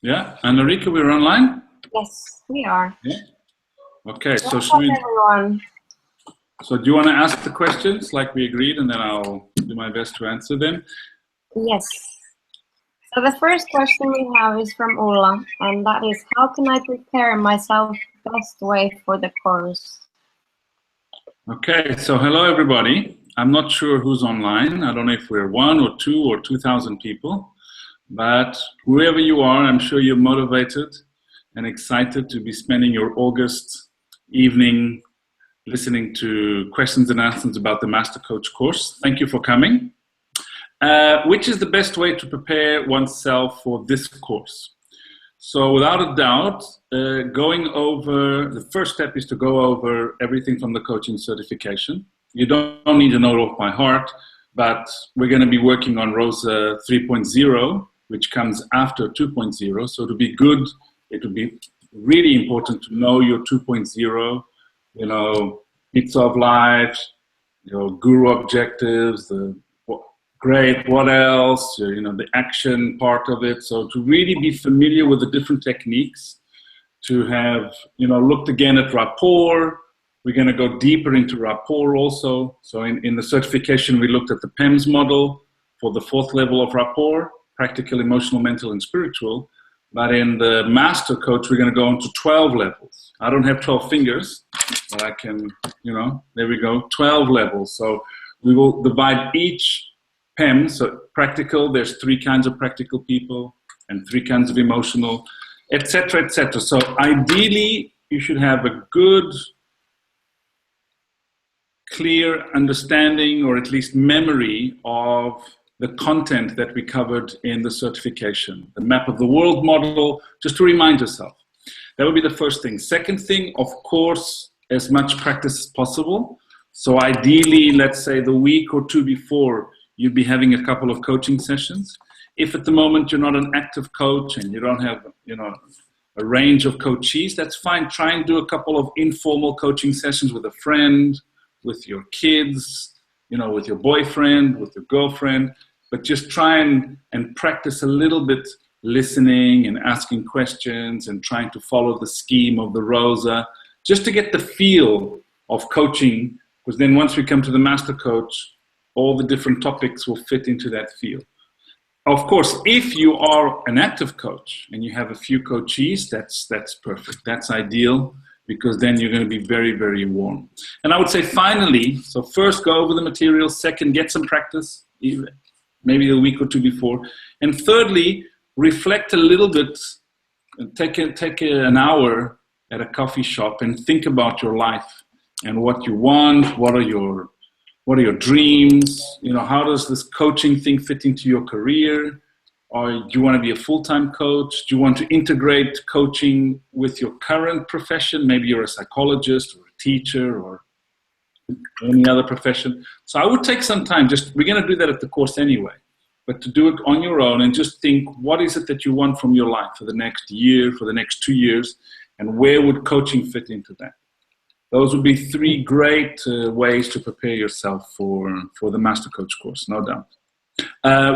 Yeah, Anna-Riikka, we're online? Yes, we are. Yeah. Okay, so Welcome, everyone. So do you want to ask the questions like we agreed, and then I'll do my best to answer them? Yes. So the first question we have is from Ulla, and that is, how can I prepare myself best way for the course? Okay, so hello everybody. I'm not sure who's online. I don't know if we're 1 or 2 or 2,000 people, but whoever you are, I'm sure you're motivated and excited to be spending your August evening listening to questions and answers about the Master Coach course. Thank you for coming. Which is the best way to prepare oneself for this course? So without a doubt, the first step is to go over everything from the coaching certification. You don't need to know it off by heart, but we're going to be working on ROSA 3.0, which comes after 2.0. So to be good, it would be really important to know your 2.0, you know, bits of life, your guru objectives, great, what else, you know, the action part of it. So to really be familiar with the different techniques, to have, you know, looked again at rapport. We're going to go deeper into rapport also. So in the certification, we looked at the PEMS model for the 4th level of rapport, practical, emotional, mental, and spiritual. But in the Master Coach, we're going to go into 12 levels. I don't have 12 fingers, but I can, you know, there we go, 12 levels. So we will divide each PEM, so practical, there's 3 kinds of practical people and 3 kinds of emotional, etc., etc. So ideally, you should have a good, clear understanding or at least memory of the content that we covered in the certification, the map of the world model, just to remind yourself. That would be the first thing. Second thing, of course, as much practice as possible. So ideally, let's say the week or 2 before, you'd be having a couple of coaching sessions. If at the moment you're not an active coach and you don't have, you know, a range of coachees, that's fine. Try and do a couple of informal coaching sessions with a friend, with your kids, you know, with your boyfriend, with your girlfriend, but just try and practice a little bit listening and asking questions and trying to follow the scheme of the ROSA, just to get the feel of coaching, because then once we come to the Master Coach, all the different topics will fit into that field. Of course, if you are an active coach and you have a few coachees, that's perfect. That's ideal, because then you're going to be very, very warm. And I would say finally, so first go over the material, second, get some practice, maybe a week or 2 before. And thirdly, reflect a little bit, and take an hour at a coffee shop and think about your life and what you want, what are your dreams? You know, how does this coaching thing fit into your career? Or do you want to be a full-time coach? Do you want to integrate coaching with your current profession? Maybe you're a psychologist or a teacher or any other profession. So I would take some time, we're going to do that at the course anyway, but to do it on your own and just think, what is it that you want from your life for the next year, for the next 2 years, and where would coaching fit into that? Those would be 3 great ways to prepare yourself for the Master Coach course, no doubt.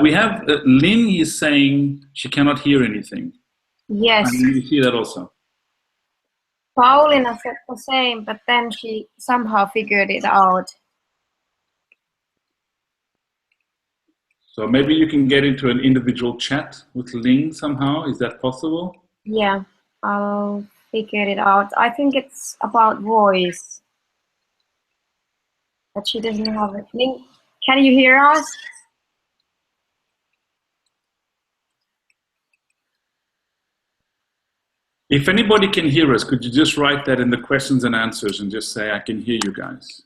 We have Lynn is saying she cannot hear anything. Yes. You see that also. Paulina said the same, but then she somehow figured it out. So maybe you can get into an individual chat with Lynn somehow. Is that possible? Yeah, I'll figure it out. I think it's about voice. But she doesn't have it. Lynn, can you hear us? If anybody can hear us, could you just write that in the questions and answers and just say, I can hear you guys.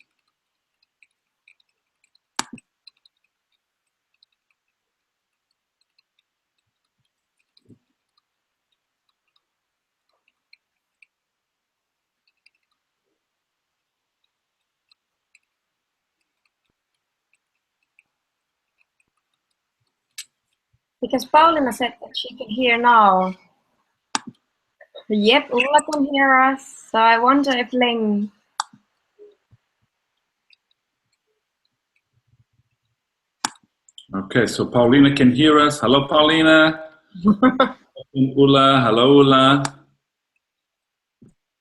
Because Paulina said that she can hear now. Yep, Ulla can hear us. So I wonder if Lynn. Okay, so Paulina can hear us. Hello, Paulina. Ulla, hello Ulla.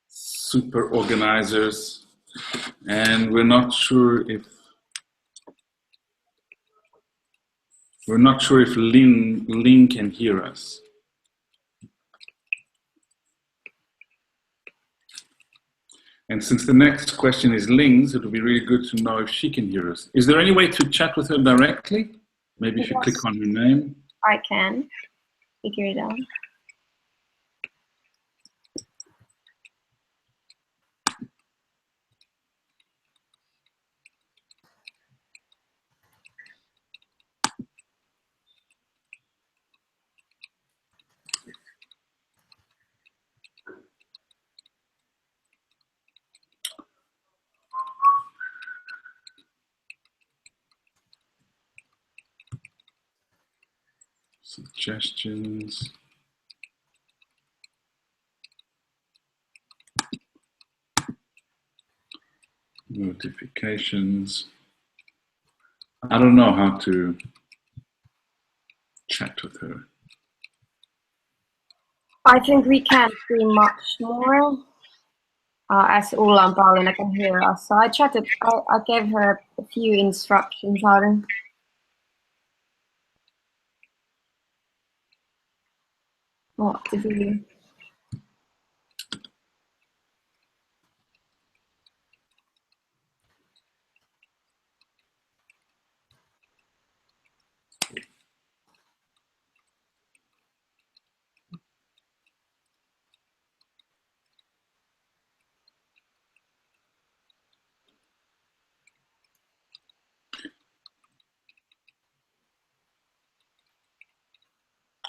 Super organizers. And we're not sure if Lynn can hear us. And since the next question is Ling's, it would be really good to know if she can hear us. Is there any way to chat with her directly? Maybe if you click on her name. I can figure it out. Suggestions. Notifications. I don't know how to chat with her. I think we can't do much more. As Ulla and Paulina can hear us. So I chatted, I gave her a few instructions on what to do.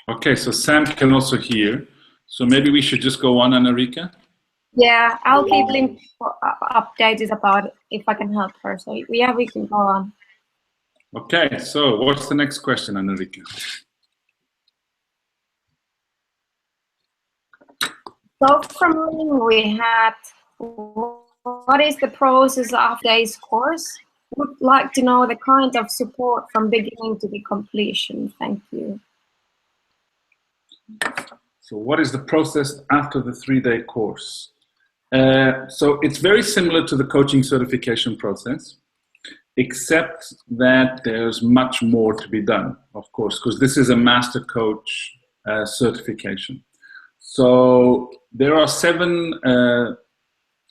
Okay, so Sam can also hear. So maybe we should just go on, Anna-Riikka? Yeah, I'll keep Lynn updated about it if I can help her. So yeah, we can go on. Okay, so what's the next question, Anna-Riikka? So from Lynn we had, what is the process of today's course? Would like to know the kind of support from beginning to the completion. Thank you. So what is the process after the 3-day course? So it's very similar to the coaching certification process, except that there's much more to be done, of course, because this is a master coach certification. So there are 7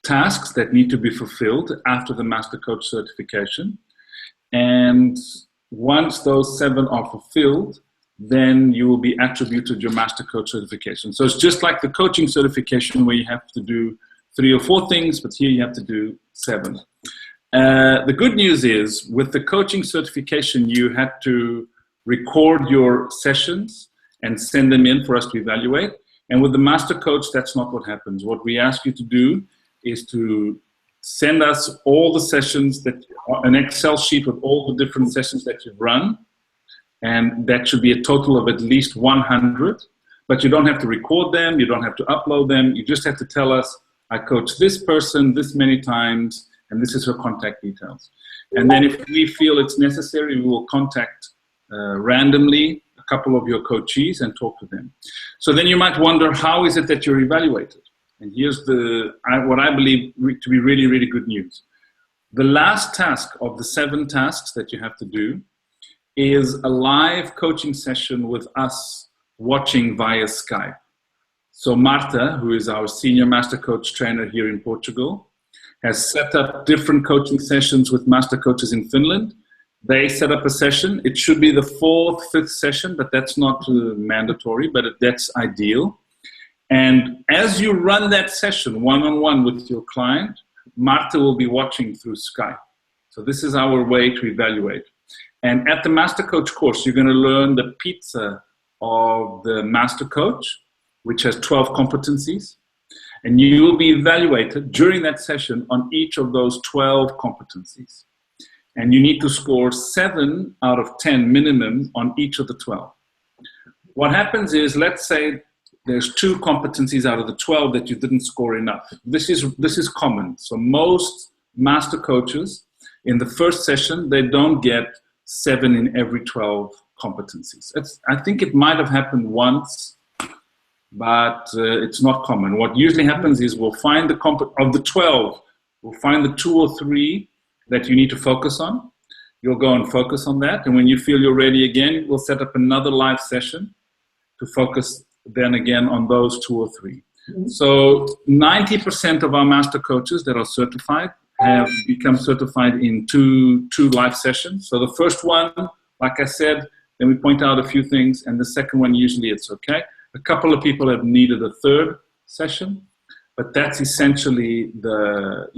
tasks that need to be fulfilled after the master coach certification. And once those 7 are fulfilled, then you will be attributed your master coach certification. So it's just like the coaching certification where you have to do 3 or 4 things, but here you have to do 7. The good news is with the coaching certification, you had to record your sessions and send them in for us to evaluate. And with the master coach, that's not what happens. What we ask you to do is to send us all the sessions, an Excel sheet with all the different sessions that you've run. And that should be a total of at least 100, but you don't have to record them, you don't have to upload them, you just have to tell us, I coached this person this many times, and this is her contact details. And then if we feel it's necessary, we will contact randomly a couple of your coachees and talk to them. So then you might wonder, how is it that you're evaluated? And here's what I believe to be really, really good news. The last task of the 7 tasks that you have to do is a live coaching session with us watching via Skype. So Marta, who is our senior master coach trainer here in Portugal, has set up different coaching sessions with master coaches in Finland. They set up a session. It should be the 4th, 5th session, but that's not mandatory, but that's ideal. And as you run that session one-on-one with your client, Marta will be watching through Skype. So this is our way to evaluate. And at the Master Coach course, you're going to learn the pizza of the Master Coach, which has 12 competencies. And you will be evaluated during that session on each of those 12 competencies. And you need to score 7 out of 10 minimum on each of the 12. What happens is, let's say there's 2 competencies out of the 12 that you didn't score enough. This is common. So most Master Coaches, in the first session, they don't get 7 in every 12 competencies. I think it might have happened once, but it's not common. What usually happens is we'll find of the 12, we'll find the 2 or 3 that you need to focus on. You'll go and focus on that. And when you feel you're ready again, we'll set up another live session to focus then again on those 2 or 3. So 90% of our master coaches that are certified have become certified in two live sessions. So the first one, like I said, then we point out a few things, and the second one, usually it's okay. A couple of people have needed a third session, but that's essentially the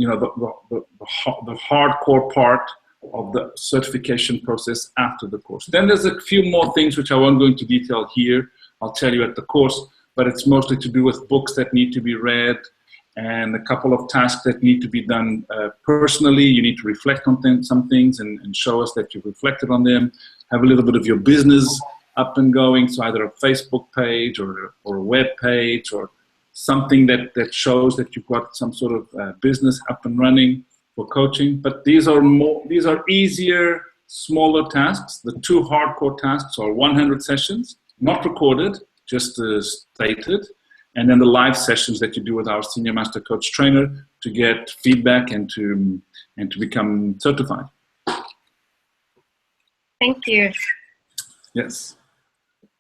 hardcore part of the certification process after the course. Then there's a few more things which I won't go into detail here. I'll tell you at the course, but it's mostly to do with books that need to be read and a couple of tasks that need to be done personally. You need to reflect on some things and show us that you've reflected on them. Have a little bit of your business up and going, so either a Facebook page or a web page or something that shows that you've got some sort of business up and running for coaching. But these are easier, smaller tasks. The 2 hardcore tasks are 100 sessions, not recorded, just stated, and then the live sessions that you do with our senior master coach trainer to get feedback and to become certified. Thank you. Yes.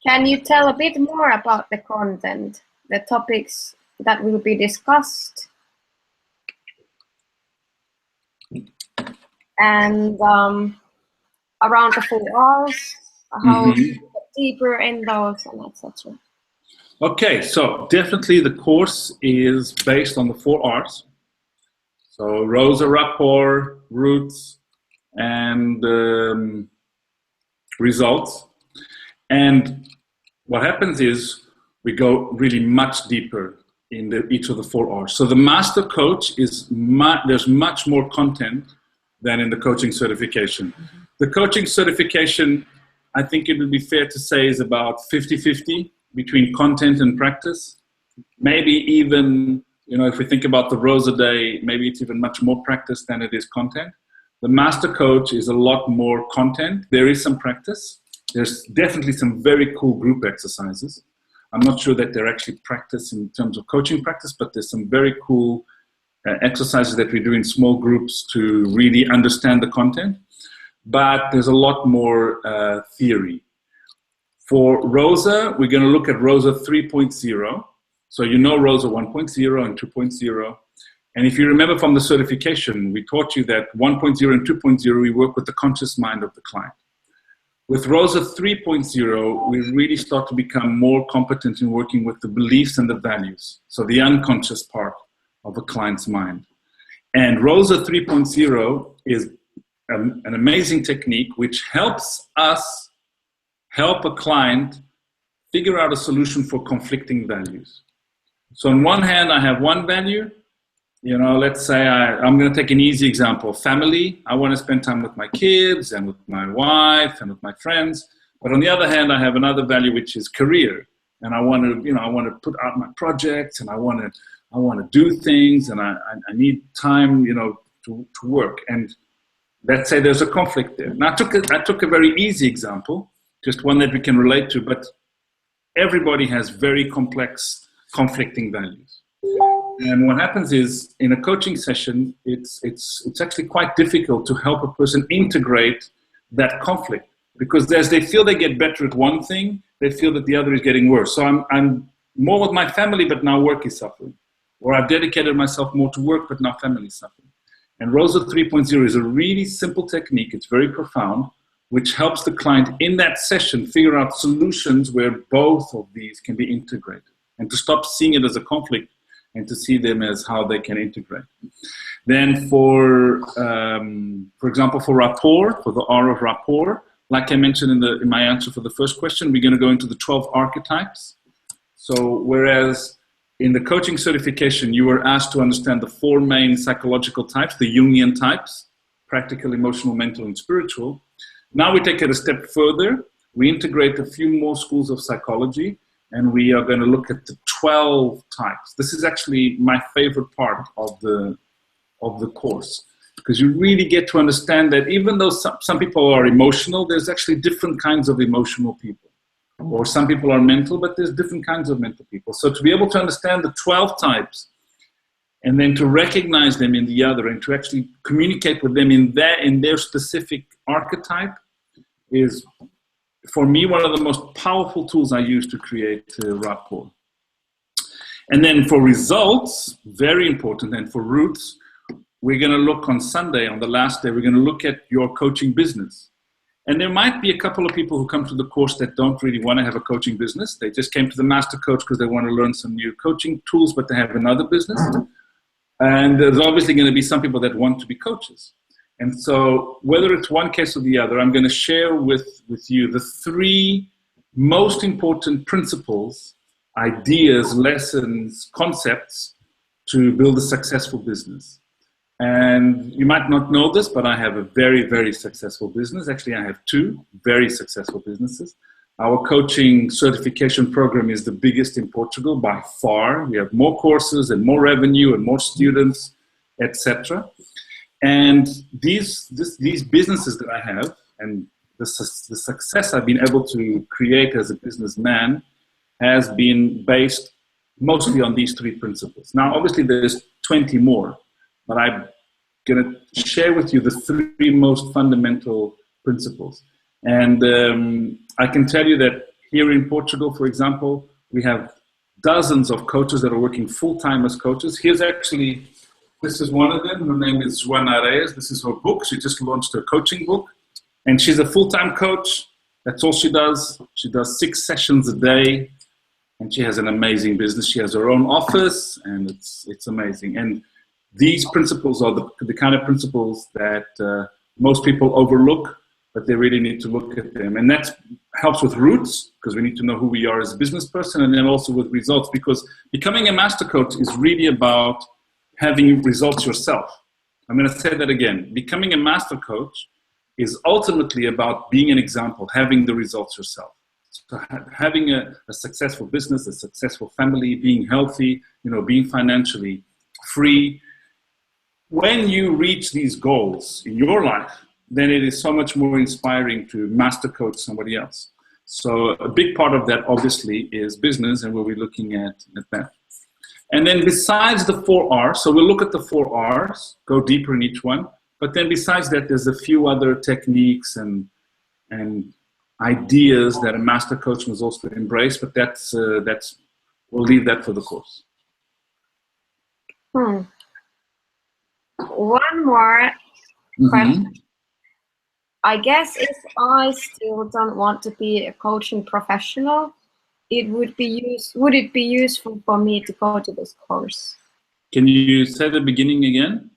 Can you tell a bit more about the content, the topics that will be discussed, and around the 4 hours, how to get deeper in those, and etc. Okay, so definitely the course is based on the 4 R's. So Rosa, rapport, roots, and results. And what happens is we go really much deeper in each of the 4 R's. So the master coach there's much more content than in the coaching certification. The coaching certification, I think it would be fair to say, is about 50-50 between content and practice. Maybe even, if we think about the Rosa Day, maybe it's even much more practice than it is content. The master coach is a lot more content. There is some practice. There's definitely some very cool group exercises. I'm not sure that they're actually practice in terms of coaching practice, but there's some very cool exercises that we do in small groups to really understand the content. But there's a lot more theory. For Rosa, we're going to look at Rosa 3.0. So Rosa 1.0 and 2.0. And if you remember from the certification, we taught you that 1.0 and 2.0, we work with the conscious mind of the client. With Rosa 3.0, we really start to become more competent in working with the beliefs and the values. So the unconscious part of a client's mind. And Rosa 3.0 is an amazing technique which helps us help a client figure out a solution for conflicting values. So on one hand, I have one value. Let's say I'm going to take an easy example. Family. I want to spend time with my kids and with my wife and with my friends. But on the other hand, I have another value, which is career. And I want to put out my projects, and I want to do things, and I need time, to work. And let's say there's a conflict there. Now, I took a very easy example, just one that we can relate to, but everybody has very complex conflicting values. And what happens is, in a coaching session, it's actually quite difficult to help a person integrate that conflict, because as they feel they get better at one thing, they feel that the other is getting worse. So I'm more with my family, but now work is suffering. Or I've dedicated myself more to work, but now family is suffering. And Rosa 3.0 is a really simple technique. It's very profound, which helps the client in that session figure out solutions where both of these can be integrated, and to stop seeing it as a conflict and to see them as how they can integrate. Then for example, for rapport, for the R of rapport, like I mentioned in my answer for the first question, we're going to go into the 12 archetypes. So whereas in the coaching certification, you were asked to understand the 4 main psychological types, the Jungian types, practical, emotional, mental, and spiritual. Now we take it a step further. We integrate a few more schools of psychology, and we are going to look at the 12 types. This is actually my favorite part of the course, because you really get to understand that even though some people are emotional, there's actually different kinds of emotional people. Or some people are mental, but there's different kinds of mental people. So to be able to understand the 12 types and then to recognize them in the other and to actually communicate with them in their specific archetype is, for me, one of the most powerful tools I use to create rapport. And then for results, very important, and for roots, we're going to look on Sunday, on the last day, we're going to look at your coaching business. And there might be a couple of people who come to the course that don't really want to have a coaching business. They just came to the Master Coach because they want to learn some new coaching tools, but they have another business. And there's obviously going to be some people that want to be coaches. And so whether it's one case or the other, I'm going to share with you the 3 most important principles, ideas, lessons, concepts to build a successful business. And you might not know this, but I have a very, very successful business. Actually, I have 2 very successful businesses. Our coaching certification program is the biggest in Portugal by far. We have more courses and more revenue and more students, etc. And these businesses that I have and the success I've been able to create as a businessman has been based mostly on these 3 principles. Now, obviously, there's 20 more. But I'm going to share with you the 3 most fundamental principles. And I can tell you that here in Portugal, for example, we have dozens of coaches that are working full-time as coaches. This is one of them. Her name is Joana Reyes. This is her book. She just launched her coaching book. And she's a full-time coach. That's all she does. She does 6 sessions a day. And she has an amazing business. She has her own office, and it's amazing. And these principles are the kind of principles that most people overlook, but they really need to look at them. And that helps with roots, because we need to know who we are as a business person, and then also with results, because becoming a master coach is really about having results yourself. I'm going to say that again. Becoming a master coach is ultimately about being an example, having the results yourself. So having a successful business, a successful family, being healthy, being financially free. When you reach these goals in your life, then it is so much more inspiring to master coach somebody else. So a big part of that, obviously, is business, and we'll be looking at that. And then besides the 4 R's, so we'll look at the 4 R's, go deeper in each one. But then besides that, there's a few other techniques and ideas that a master coach must also embrace. But that's we'll leave that for the course. One more question. I guess if I still don't want to be a coaching professional, would it be useful for me to go to this course? Can you say the beginning again?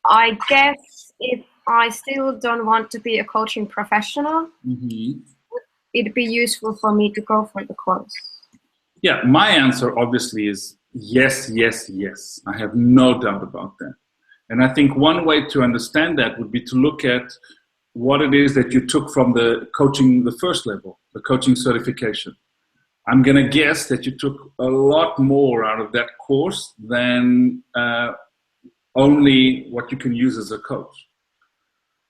I guess if I still don't want to be a coaching professional, would it be useful for me to go for the course? Yeah, my answer obviously is yes, yes, yes. I have no doubt about that. And I think one way to understand that would be to look at what it is that you took from the coaching, the first level, the coaching certification. I'm going to guess that you took a lot more out of that course than only what you can use as a coach.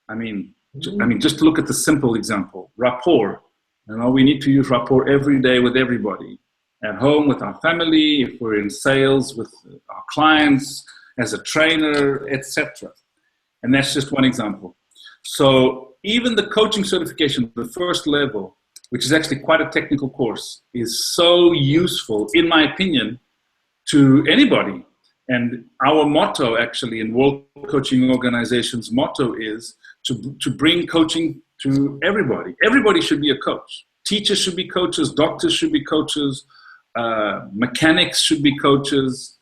I mean, just look at the simple example, rapport. We need to use rapport every day with everybody, at home, with our family, if we're in sales, with our clients, as a trainer, etc. And that's just one example. So even the coaching certification, the first level, which is actually quite a technical course, is so useful, in my opinion, to anybody. And our motto, actually, in World Coaching Organization's motto is to bring coaching to everybody. Everybody should be a coach. Teachers should be coaches, doctors should be coaches, mechanics should be coaches,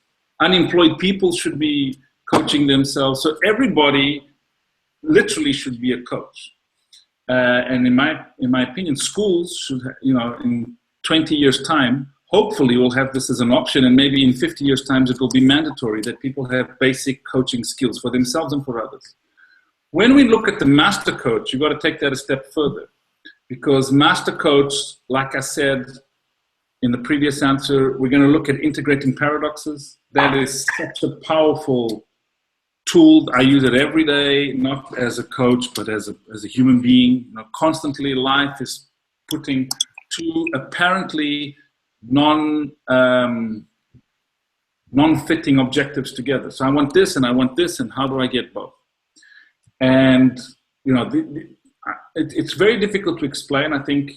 unemployed people should be coaching themselves. So everybody literally should be a coach. And in my opinion, schools should, in 20 years' time, hopefully we'll have this as an option, and maybe in 50 years' time it will be mandatory that people have basic coaching skills for themselves and for others. When we look at the master coach, you've got to take that a step further, because master coach, like I said in the previous answer, we're going to look at integrating paradoxes. That is such a powerful tool. I use it every day, not as a coach, but as a human being. Constantly life is putting two apparently non-fitting objectives together. So I want this and I want this, and how do I get both? And it's very difficult to explain. I think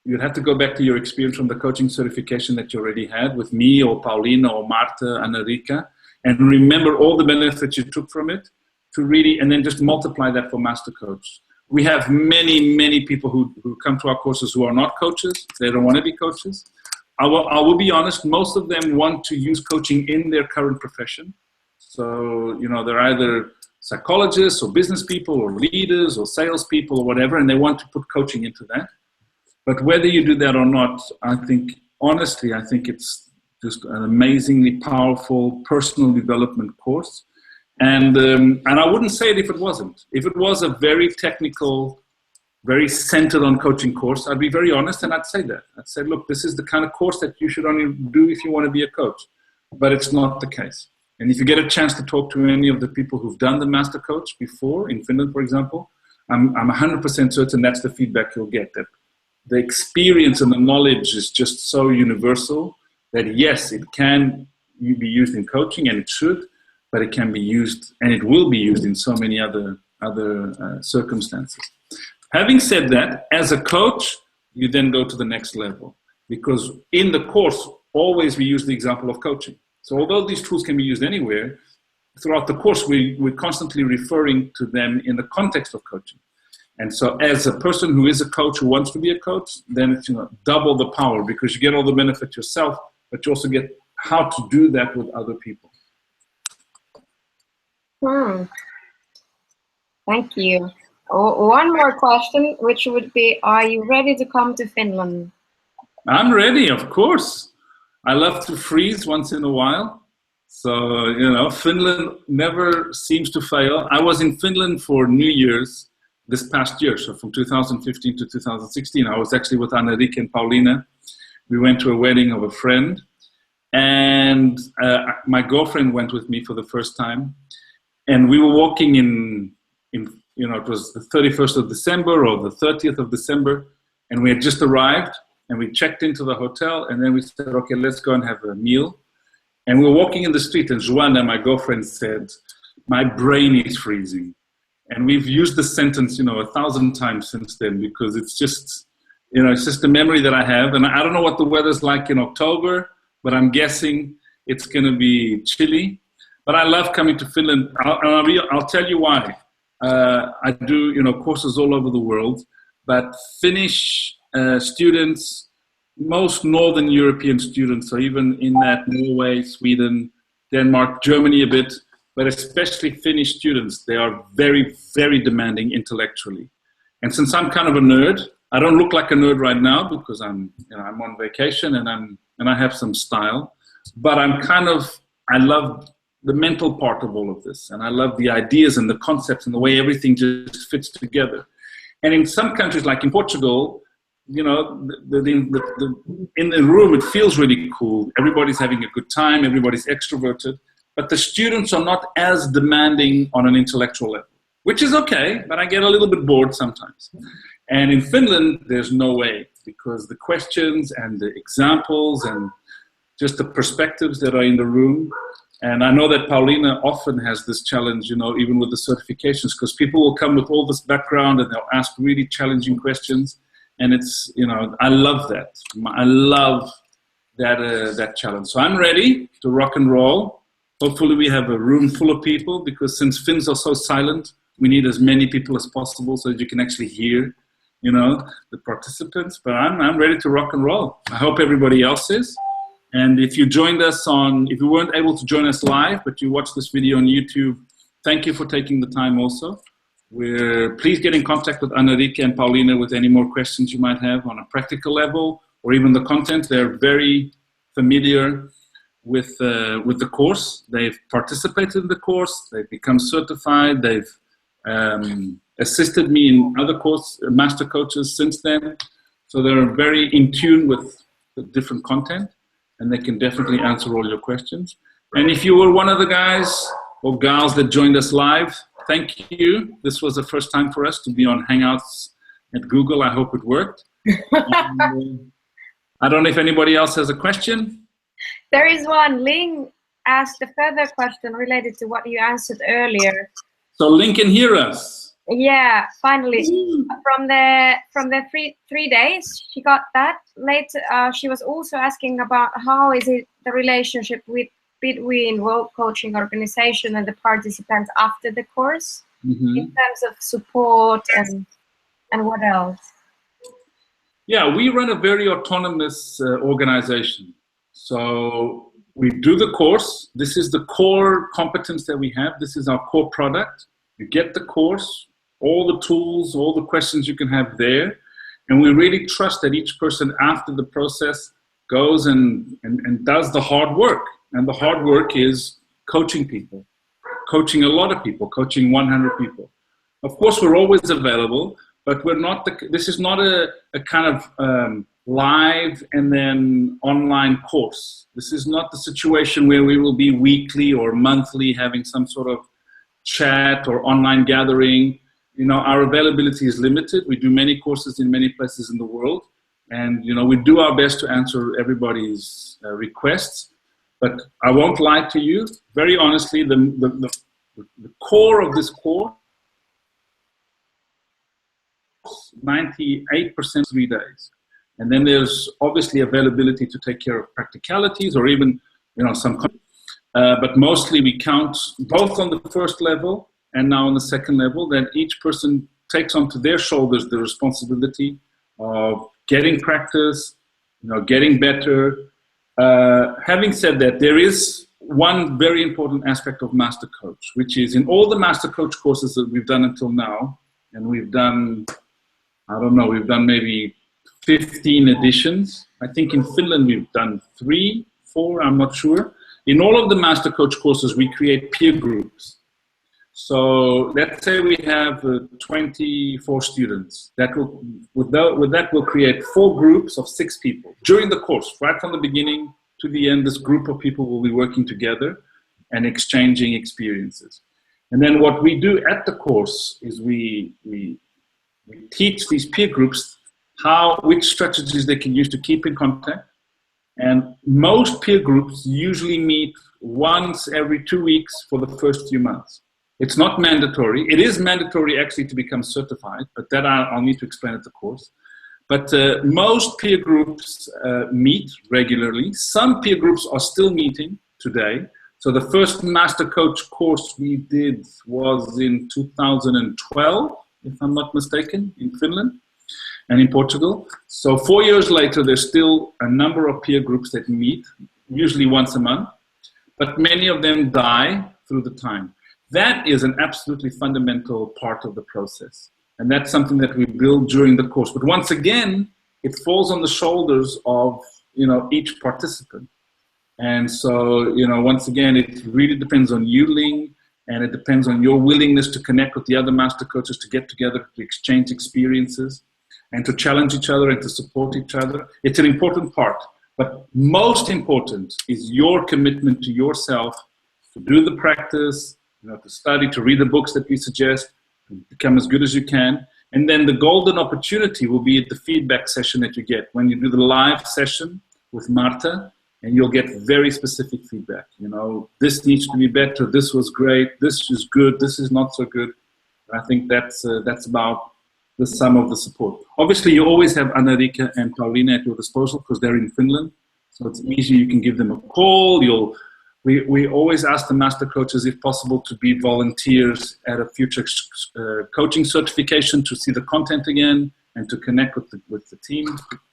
you'd have to go back to your experience from the coaching certification that you already had with me or Paulina or Marta, Anna-Riikka, and remember all the benefits you took from it to really, and then just multiply that for Master Coach. We have many people who come to our courses who are not coaches. They don't want to be coaches. I will be honest, most of them want to use coaching in their current profession. So, they're either psychologists or business people or leaders or salespeople or whatever, and they want to put coaching into that. But whether you do that or not, honestly, I think it's just an amazingly powerful personal development course. And I wouldn't say it if it wasn't. If it was a very technical, very centered on coaching course, I'd be very honest and I'd say that. I'd say, look, this is the kind of course that you should only do if you want to be a coach. But it's not the case. And if you get a chance to talk to any of the people who've done the Master Coach before, in Finland, for example, I'm 100% certain that's the feedback you'll get, that the experience and the knowledge is just so universal that yes, it can be used in coaching, and it should, but it can be used, and it will be used in so many other circumstances. Having said that, as a coach, you then go to the next level, because in the course, always we use the example of coaching. So although these tools can be used anywhere, throughout the course, we're constantly referring to them in the context of coaching. And so as a person who is a coach, who wants to be a coach, then it's double the power, because you get all the benefit yourself, but you also get how to do that with other people. Thank you. One more question, which would be, are you ready to come to Finland? I'm ready, of course. I love to freeze once in a while. So, Finland never seems to fail. I was in Finland for New Year's this past year. So from 2015 to 2016, I was actually with Anna-Riikka and Paulina. We went to a wedding of a friend. And my girlfriend went with me for the first time. And we were walking in it was the 31st of December or the 30th of December, and we had just arrived, and we checked into the hotel, and then we said, okay, let's go and have a meal. And we were walking in the street, and Joanna, my girlfriend, said, my brain is freezing. And we've used the sentence, 1,000 times since then, because it's just, it's just a memory that I have. And I don't know what the weather's like in October, but I'm guessing it's going to be chilly. But I love coming to Finland. I'll tell you why. I do, courses all over the world, but Finnish students, most Northern European students, so even in that Norway, Sweden, Denmark, Germany a bit, but especially Finnish students, they are very, very demanding intellectually. And since I'm kind of a nerd, I don't look like a nerd right now because I'm on vacation and I have some style, but I love the mental part of all of this. And I love the ideas and the concepts and the way everything just fits together. And in some countries, like in Portugal, in the room, it feels really cool. Everybody's having a good time. Everybody's extroverted. But the students are not as demanding on an intellectual level, which is okay, but I get a little bit bored sometimes. And in Finland, there's no way, because the questions and the examples and just the perspectives that are in the room. And I know that Paulina often has this challenge, even with the certifications, because people will come with all this background and they'll ask really challenging questions. And it's, I love that. I love that challenge. So I'm ready to rock and roll. Hopefully we have a room full of people, because since Finns are so silent, we need as many people as possible so that you can actually hear, the participants. But I'm ready to rock and roll. I hope everybody else is. And if you joined us if you weren't able to join us live, but you watched this video on YouTube, thank you for taking the time also. Please get in contact with Anna-Riikka and Paulina with any more questions you might have on a practical level, or even the content. They're very familiar with the course. They've participated in the course. They've become certified. They've assisted me in other master coaches since then. So they're very in tune with the different content, and they can definitely answer all your questions. And if you were one of the guys or gals that joined us live, thank you. This was the first time for us to be on Hangouts at Google. I hope it worked. I don't know if anybody else has a question. There is one. Ling asked a further question related to what you answered earlier. So Ling can hear us. Yeah, finally. From the 3 days, she got that. Later, she was also asking about how is it the relationship between World Coaching Organization and the participants after the course, in terms of support and what else? Yeah, we run a very autonomous organization. So we do the course. This is the core competence that we have. This is our core product. You get the course, all the tools, all the questions you can have there. And we really trust that each person after the process goes and does the hard work. And the hard work is coaching people, coaching a lot of people, coaching 100 people. Of course, we're always available, but we're not this is not a kind of live and then online course. This is not the situation where we will be weekly or monthly having some sort of chat or online gathering. You know, our availability is limited. We do many courses in many places in the world. And, you know, we do our best to answer everybody's requests. But I won't lie to you. Very honestly, the core of this course, 98% 3 days. And then there's obviously availability to take care of practicalities or even, you know, some. But mostly we count both on the first level and now on the second level that each person takes onto their shoulders the responsibility of getting practice, you know, getting better. Having said that, there is one very important aspect of Master Coach, which is in all the Master Coach courses that we've done until now, and we've done, I don't know, we've done maybe 15 editions. I think in Finland we've done 3, 4, I'm not sure. In all of the Master Coach courses, we create peer groups. So let's say we have 24 students. That will, with that, we'll create 4 groups of 6 people. During the course, right from the beginning to the end, this group of people will be working together and exchanging experiences. And then what we do at the course is we teach these peer groups which strategies they can use to keep in contact. And most peer groups usually meet once every 2 weeks for the first few months. It's not mandatory. It is mandatory actually to become certified, but that I'll need to explain at the course. But most peer groups meet regularly. Some peer groups are still meeting today. So the first Master Coach course we did was in 2012, if I'm not mistaken, in Finland and in Portugal. So 4 years later, there's still a number of peer groups that meet, usually once a month, but many of them die through the time. That is an absolutely fundamental part of the process. And that's something that we build during the course. But once again, it falls on the shoulders of, you know, each participant. And so, you know, once again, it really depends on you, Ling, and it depends on your willingness to connect with the other master coaches, to get together, to exchange experiences, and to challenge each other and to support each other. It's an important part. But most important is your commitment to yourself to do the practice, you know, to study, to read the books that we suggest, to become as good as you can. And then the golden opportunity will be at the feedback session that you get when you do the live session with Marta, and you'll get very specific feedback. You know, this needs to be better, this was great, this is good, this is not so good. And I think that's about the sum of the support. Obviously, you always have Anna-Riikka and Pauliina at your disposal because they're in Finland. So it's easy, you can give them a call. We always ask the master coaches, if possible, to be volunteers at a future coaching certification to see the content again and to connect with the team.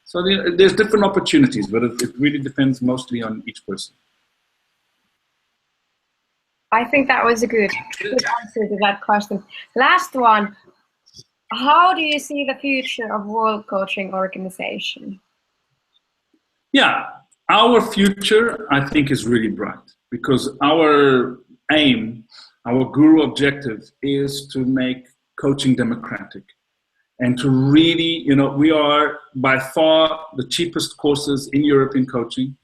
So there's different opportunities, but it really depends mostly on each person. I think that was a good answer to that question. Last one. How do you see the future of World Coaching Organization? Yeah, our future, I think, is really bright because our aim, our guru objective is to make coaching democratic and to really, you know, we are by far the cheapest courses in European coaching.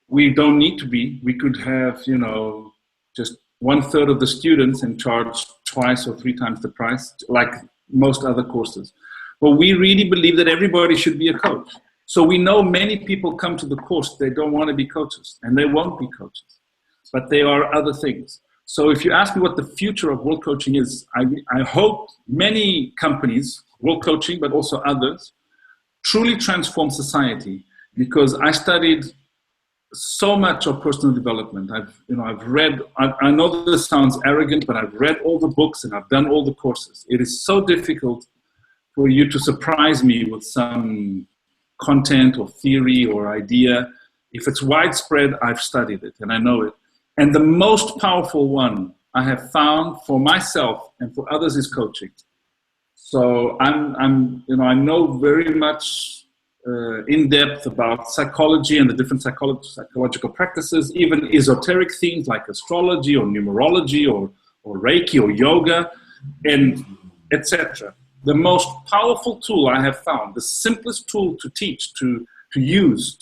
We don't need to be. We could have, you know, just 1/3 of the students and charge 2 or 3 times the price, like most other courses. But we really believe that everybody should be a coach. So we know many people come to the course, they don't want to be coaches, and they won't be coaches, but they are other things. So if you ask me what the future of world coaching is, I hope many companies, world coaching, but also others, truly transform society, because I studied so much of personal development. I've read, I know this sounds arrogant, but I've read all the books and I've done all the courses. It is so difficult for you to surprise me with some content or theory or idea. If it's widespread, I've studied it and I know it. And the most powerful one I have found for myself and for others is coaching. So I know very much in depth about psychology and the different psychological practices, even esoteric things like astrology or numerology or Reiki or yoga, and etc. The most powerful tool I have found, the simplest tool to teach, to use,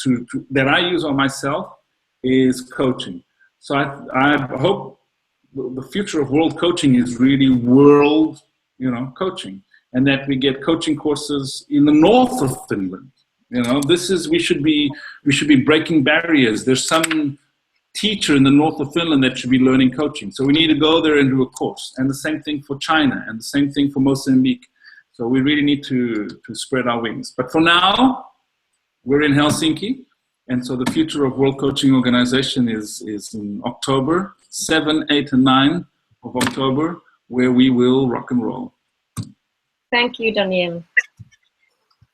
that I use on myself, is coaching. So I hope the future of world coaching is really world, coaching, and that we get coaching courses in the north of Finland. We should be breaking barriers. There's some teacher in the north of Finland that should be learning coaching. So we need to go there and do a course. And the same thing for China, and the same thing for Mozambique. So we really need to spread our wings. But for now, we're in Helsinki. And so the future of World Coaching Organization is in October, 7, 8, and 9 of October, where we will rock and roll. Thank you, Daniel.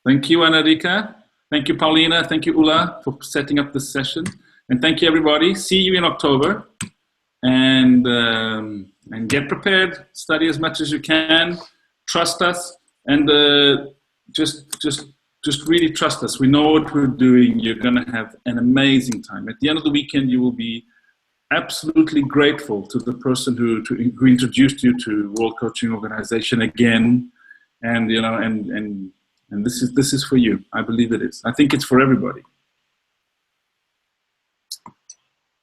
Thank you, Anna-Riikka. Thank you, Paulina. Thank you, Ulla, for setting up this session. And thank you, everybody. See you in October. And get prepared. Study as much as you can. Trust us. And just really trust us. We know what we're doing. You're going to have an amazing time. At the end of the weekend, you will be absolutely grateful to the person who introduced you to World Coaching Organization again. And, and this is for you. I believe it is. I think it's for everybody.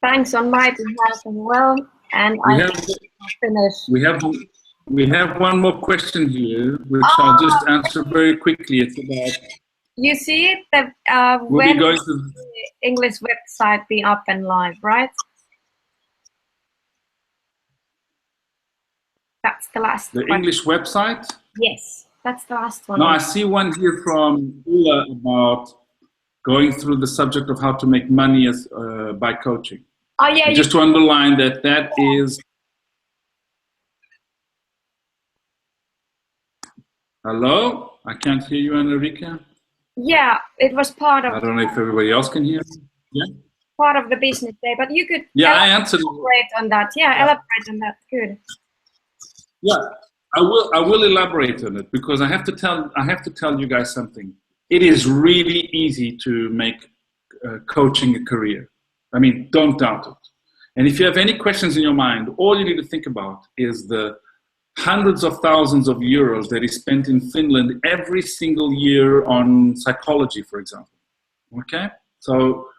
Thanks on my behalf as well. And we have one more question here, which I'll just answer very quickly. It's about. You see it, when the English website be up and live, right? That's the last one. The English website? Yes, that's the last one. No, I see one here from Ulla about going through the subject of how to make money by coaching. Oh, yeah. Just to underline that is. Hello? I can't hear you, Anna-Riikka. Yeah, it was part of. I don't know if everybody else can hear. Yeah. Part of the business day, but you could. Yeah, I answered. Elaborate on that. Yeah, elaborate on that. Good. Yeah, I will elaborate on it, because I have to tell you guys something. It is really easy to make coaching a career. I mean, don't doubt it. And if you have any questions in your mind, all you need to think about is the hundreds of thousands of euros that is spent in Finland every single year on psychology, for example. Okay? So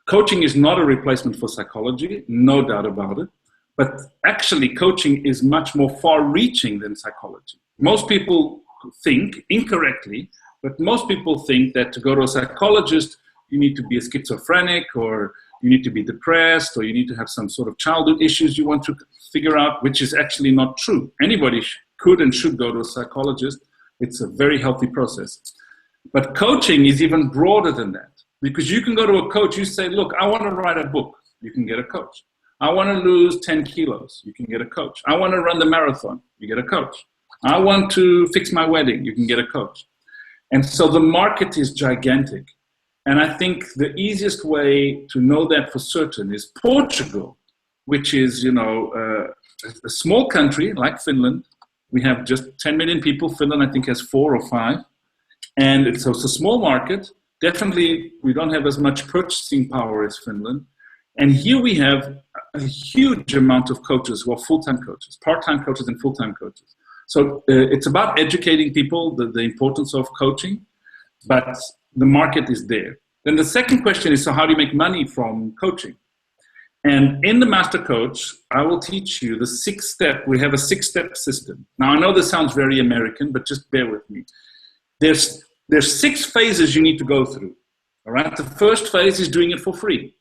coaching is not a replacement for psychology, no doubt about it. But actually, coaching is much more far-reaching than psychology. Most people think, incorrectly, but most people think that to go to a psychologist, you need to be a schizophrenic, or you need to be depressed, or you need to have some sort of childhood issues you want to figure out, which is actually not true. Anybody could and should go to a psychologist. It's a very healthy process. But coaching is even broader than that, because you can go to a coach, you say, look, I want to write a book. You can get a coach. I want to lose 10 kilos. You can get a coach. I want to run the marathon. You get a coach. I want to fix my wedding. You can get a coach. And so the market is gigantic. And I think the easiest way to know that for certain is Portugal, which is, a small country like Finland. We have just 10 million people. Finland, I think, has 4 or 5. And it's a small market. Definitely, we don't have as much purchasing power as Finland. And here we have a huge amount of coaches who are full-time coaches, part-time coaches and full-time coaches. So it's about educating people, the importance of coaching, but the market is there. Then the second question is, so how do you make money from coaching? And in the Master Coach, I will teach you the 6-step, we have a 6-step system. Now, I know this sounds very American, but just bear with me. There's 6 phases you need to go through. All right. The first phase is doing it for free.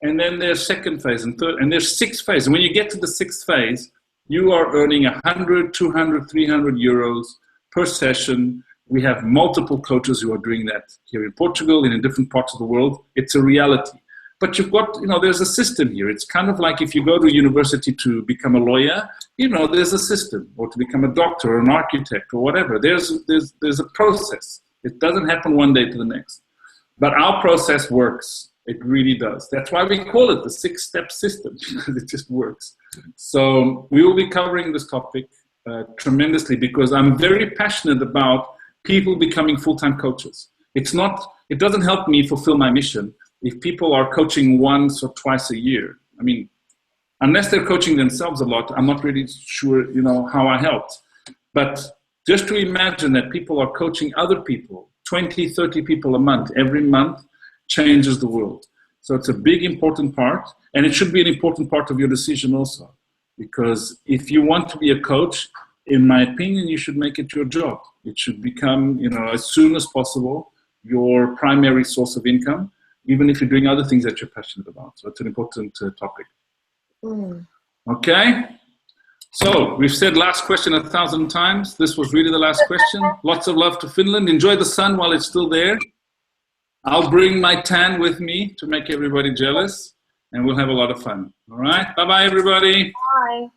And then there's second phase and third, and there's sixth phase. And when you get to the sixth phase, you are earning 100, 200, 300 euros per session. We have multiple coaches who are doing that here in Portugal and in different parts of the world. It's a reality. But you've got, there's a system here. It's kind of like if you go to university to become a lawyer, there's a system, or to become a doctor or an architect or whatever. There's a process. It doesn't happen one day to the next. But our process works. It really does. That's why we call it the 6-step system, because it just works. So we will be covering this topic tremendously, because I'm very passionate about people becoming full-time coaches. It doesn't help me fulfill my mission if people are coaching once or twice a year. I mean, unless they're coaching themselves a lot, I'm not really sure, how I helped. But just to imagine that people are coaching other people, 20, 30 people a month, every month, changes the world. So it's a big, important part, and it should be an important part of your decision also. Because if you want to be a coach, in my opinion, you should make it your job. It should become, as soon as possible, your primary source of income, even if you're doing other things that you're passionate about. So it's an important topic. Okay? So we've said last question 1,000 times. This was really the last question. Lots of love to Finland. Enjoy the sun while it's still there. I'll bring my tan with me to make everybody jealous, and we'll have a lot of fun. All right? Bye-bye, everybody. Bye.